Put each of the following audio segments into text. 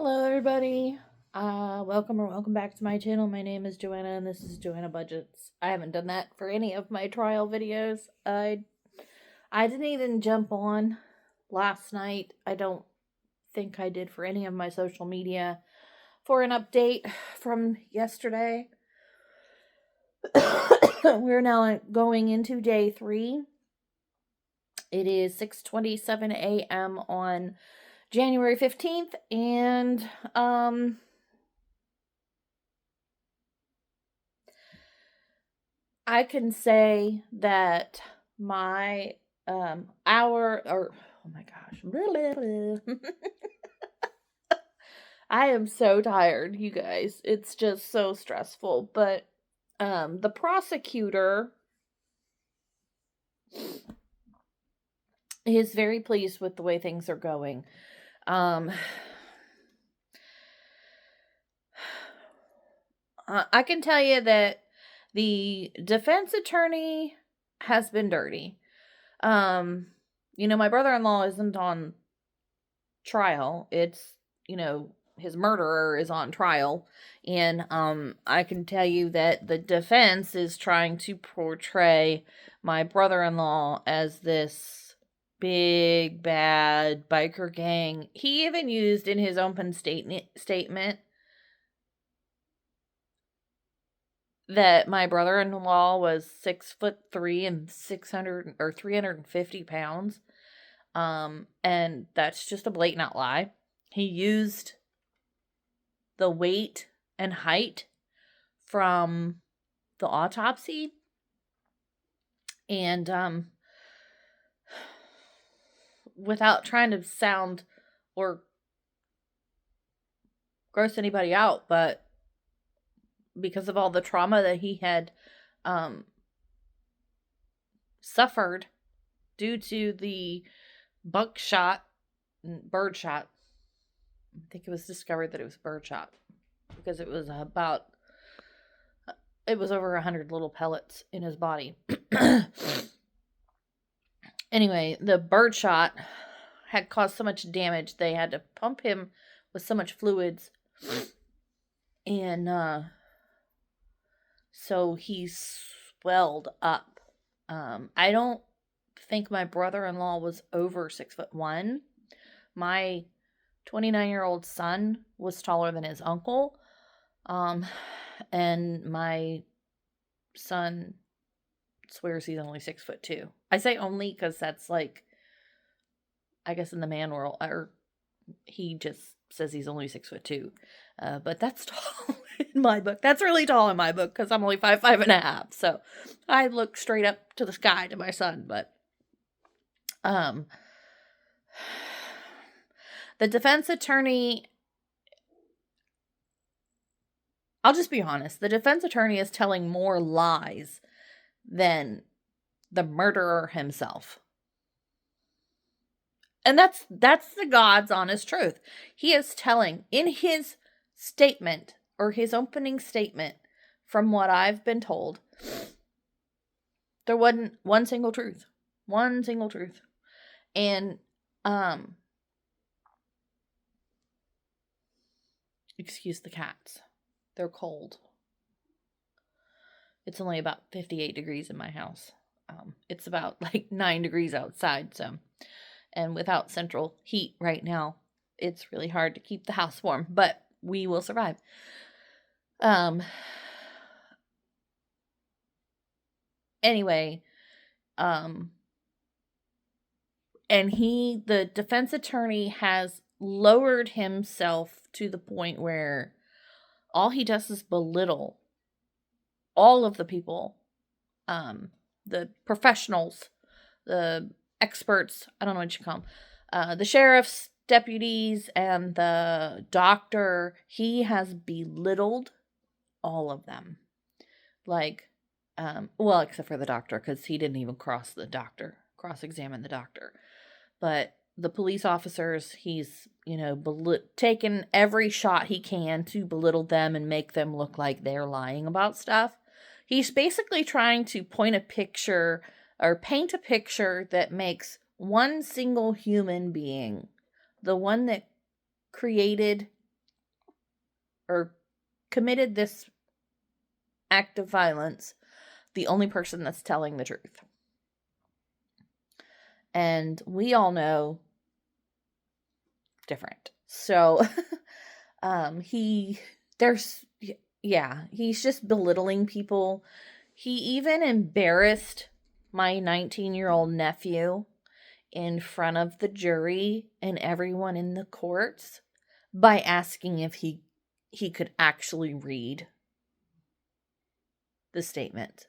Hello, everybody. Welcome back to my channel. My name is Joanna, and this is Joanna Budgets. I haven't done that for any of my trial videos. I didn't even jump on last night. I don't think I did for any of my social media for an update from yesterday. We're now going into day 3. It is 6:27 a.m. on January 15th, and I can say that my hour or oh my gosh. I am so tired, you guys. It's just so stressful, but the prosecutor is very pleased with the way things are going. I can tell you that the defense attorney has been dirty. My brother-in-law isn't on trial. It's, his murderer is on trial. And I can tell you that the defense is trying to portray my brother-in-law as this big bad biker gang. He even used in his open statement that my brother-in-law was 6'3" and 600 or 350 pounds. And that's just a blatant lie. He used the weight and height from the autopsy. And without trying to sound or gross anybody out, but because of all the trauma that he had suffered due to the birdshot. I think it was discovered that it was birdshot because it was over 100 little pellets in his body. Anyway, the birdshot had caused so much damage, they had to pump him with so much fluids. And so he swelled up. I don't think my brother-in-law was over 6'1". My 29-year-old son was taller than his uncle. And my son swears he's only 6'2". I say only because that's like, I guess in the man world, or he just says he's only 6'2". But that's tall in my book. That's really tall in my book because I'm only 5'5.5". So I look straight up to the sky to my son. But the defense attorney, I'll just be honest, the defense attorney is telling more lies than the murderer himself. And that's the God's honest truth. He is telling in his statement, or his opening statement, from what I've been told, there wasn't one single truth. One single truth. And excuse the cats. They're cold. It's only about 58 degrees in my house. It's about like 9 degrees outside, so, and without central heat right now, it's really hard to keep the house warm, but we will survive. Anyway, and the defense attorney has lowered himself to the point where all he does is belittle all of the people, the professionals, the experts, I don't know what you call them, the sheriff's deputies and the doctor. He has belittled all of them. Like, well, except for the doctor, because he didn't even cross-examine the doctor. But the police officers, he's, taken every shot he can to belittle them and make them look like they're lying about stuff. He's basically trying to paint a picture that makes one single human being, the one that created or committed this act of violence, the only person that's telling the truth. And we all know different. So he's just belittling people. He even embarrassed my 19-year-old nephew in front of the jury and everyone in the courts by asking if he could actually read the statement.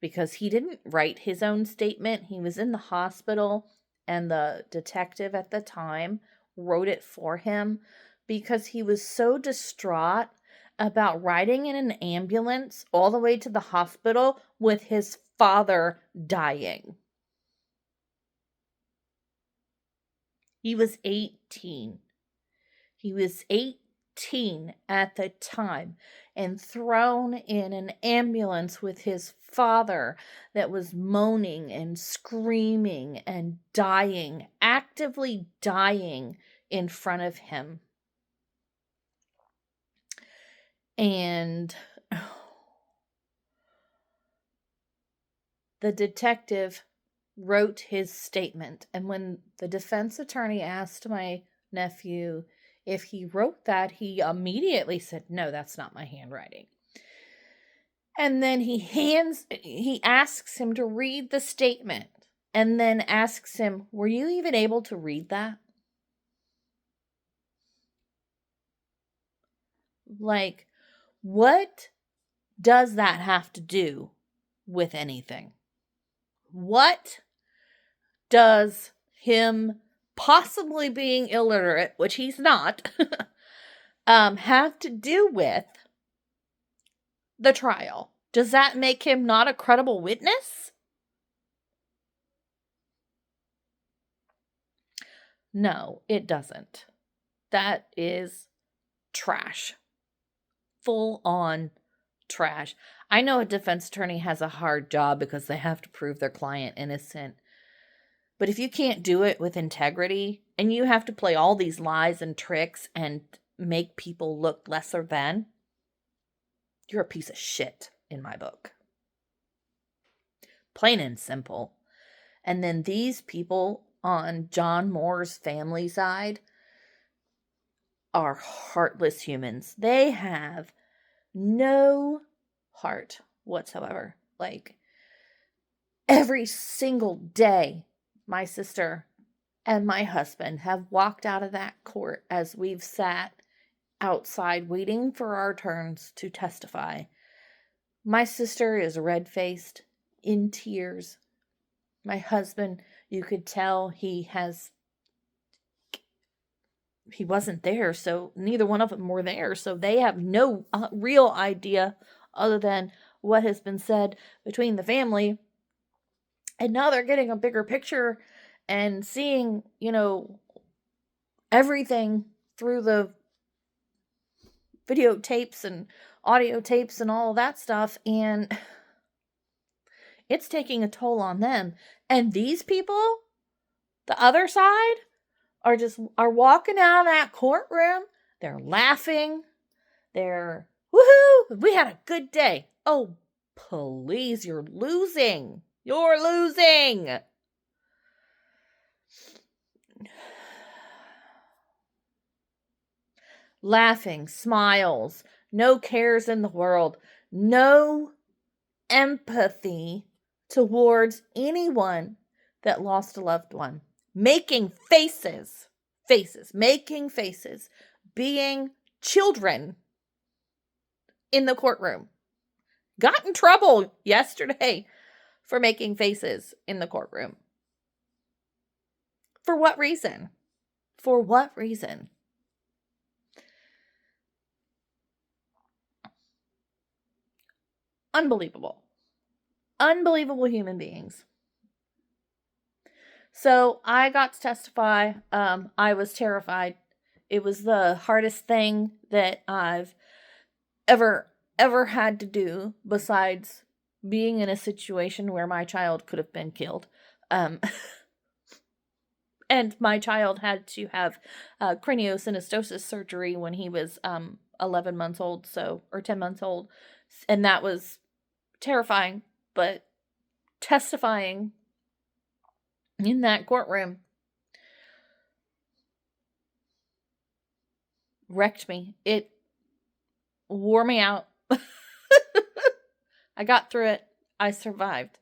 Because he didn't write his own statement. He was in the hospital, and the detective at the time wrote it for him because he was so distraught about riding in an ambulance all the way to the hospital with his father dying. He was 18. He was 18 at the time and thrown in an ambulance with his father that was moaning and screaming and dying, actively dying in front of him. And the detective wrote his statement. And when the defense attorney asked my nephew if he wrote that, he immediately said, "No, that's not my handwriting." And then he asks him to read the statement, and then asks him, "Were you even able to read that?" Like, what does that have to do with anything? What does him possibly being illiterate, which he's not, have to do with the trial? Does that make him not a credible witness? No, it doesn't. That is trash. Full on trash. I know a defense attorney has a hard job because they have to prove their client innocent. But if you can't do it with integrity and you have to play all these lies and tricks and make people look lesser than, you're a piece of shit in my book. Plain and simple. And then these people on John Moore's family side are heartless humans. They have no heart whatsoever. Like, every single day, my sister and my husband have walked out of that court as we've sat outside waiting for our turns to testify. My sister is red-faced, in tears. My husband, you could tell he wasn't there, so neither one of them were there, so they have no real idea other than what has been said between the family. And now they're getting a bigger picture and seeing, everything through the videotapes and audio tapes and all of that stuff, and it's taking a toll on them. And these people, the other side, are walking out of that courtroom. They're laughing. They're, woohoo, we had a good day. Oh, please, you're losing. You're losing. Laughing, smiles, no cares in the world, no empathy towards anyone that lost a loved one. Making faces, being children in the courtroom. Got in trouble yesterday for making faces in the courtroom. For what reason? For what reason? Unbelievable. Unbelievable human beings. So I got to testify. I was terrified. It was the hardest thing that I've ever had to do, besides being in a situation where my child could have been killed. And my child had to have craniosynostosis surgery when he was 11 months old, or 10 months old. And that was terrifying, but testifying in that courtroom wrecked me. It wore me out. I got through it. I survived.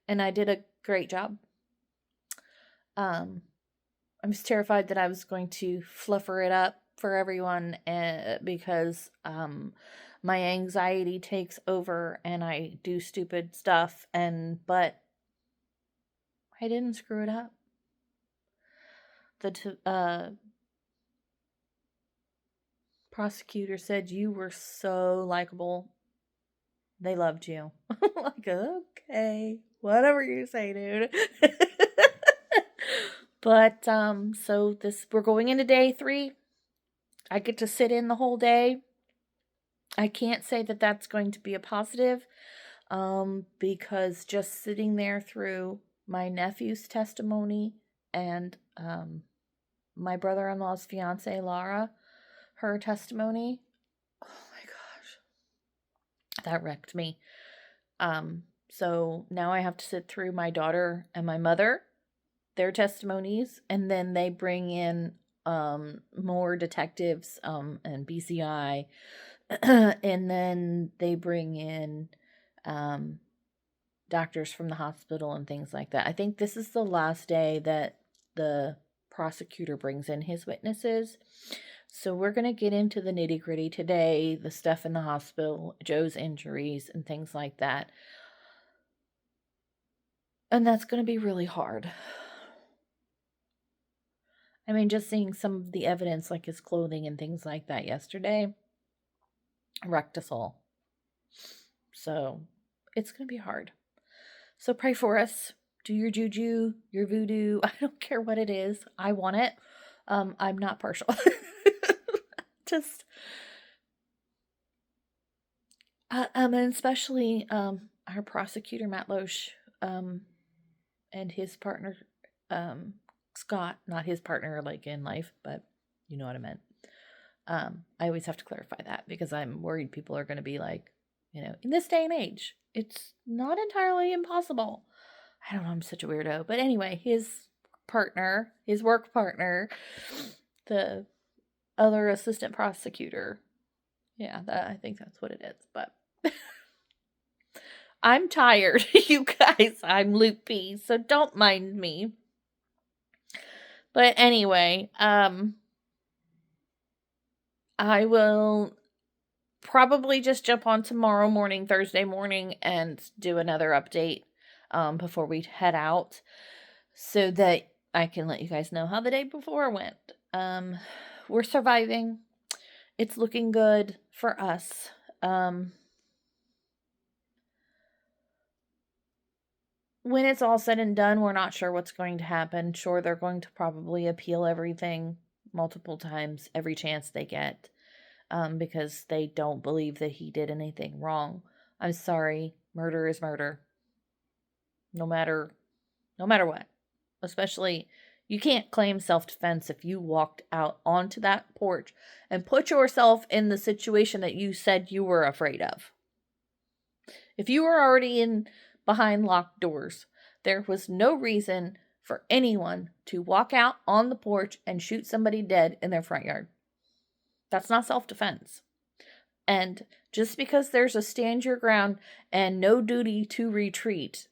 And I did a great job. I was terrified that I was going to fluffer it up for everyone because my anxiety takes over and I do stupid stuff, but I didn't screw it up. The prosecutor said you were so likable. They loved you. Like, okay, whatever you say, dude. But so we're going into day 3. I get to sit in the whole day. I can't say that that's going to be a positive, because just sitting there through my nephew's testimony and my brother-in-law's fiance, Laura, her testimony, oh my gosh, that wrecked me. So now I have to sit through my daughter and my mother, their testimonies, and then they bring in more detectives and BCI, and then they bring in doctors from the hospital and things like that. I think this is the last day that the prosecutor brings in his witnesses. So we're going to get into the nitty-gritty today, the stuff in the hospital, Joe's injuries, and things like that. And that's going to be really hard. I mean, just seeing some of the evidence, like his clothing and things like that yesterday, wrecked us all. So it's going to be hard. So pray for us. Do your juju, your voodoo. I don't care what it is. I want it. I'm not partial. Just, and especially our prosecutor, Matt Loesch, and his partner, Scott, not his partner like in life, but you know what I meant. I always have to clarify that because I'm worried people are going to be like, in this day and age, it's not entirely impossible. I don't know, I'm such a weirdo. But anyway, his work partner, the other assistant prosecutor. Yeah, I think that's what it is. But I'm tired, you guys. I'm loopy, so don't mind me. But anyway, I will probably just jump on tomorrow morning, Thursday morning, and do another update before we head out so that I can let you guys know how the day before went. We're surviving. It's looking good for us. When it's all said and done, we're not sure what's going to happen. Sure, they're going to probably appeal everything multiple times, every chance they get, because they don't believe that he did anything wrong. I'm sorry. Murder is murder. No matter what. Especially, you can't claim self-defense if you walked out onto that porch and put yourself in the situation that you said you were afraid of. If you were already behind locked doors, there was no reason for anyone to walk out on the porch and shoot somebody dead in their front yard. That's not self-defense. And just because there's a stand your ground and no duty to retreat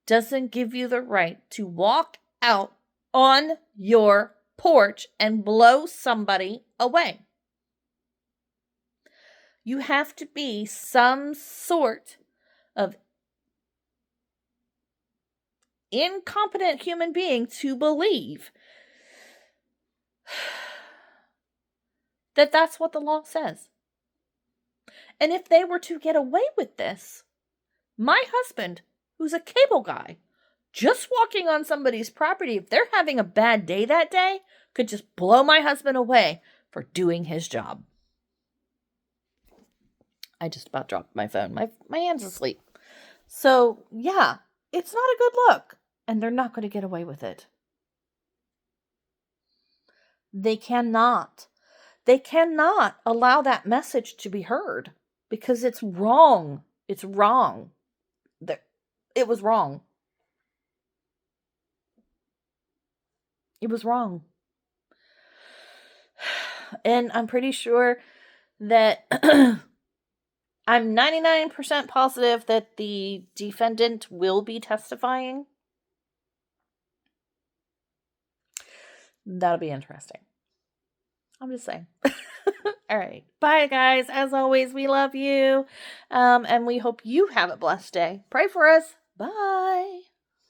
doesn't give you the right to walk out on your porch and blow somebody away. You have to be some sort of incompetent human being to believe that that's what the law says. And if they were to get away with this, my husband, who's a cable guy, just walking on somebody's property, if they're having a bad day that day, could just blow my husband away for doing his job. I just about dropped my phone. My hand's asleep. So, yeah, it's not a good look. And they're not going to get away with it. They cannot. They cannot allow that message to be heard because it's wrong. It's wrong. It was wrong. It was wrong. And I'm pretty sure that I'm 99% positive that the defendant will be testifying. That'll be interesting. I'm just saying. All right. Bye, guys. As always, we love you. And we hope you have a blessed day. Pray for us. Bye.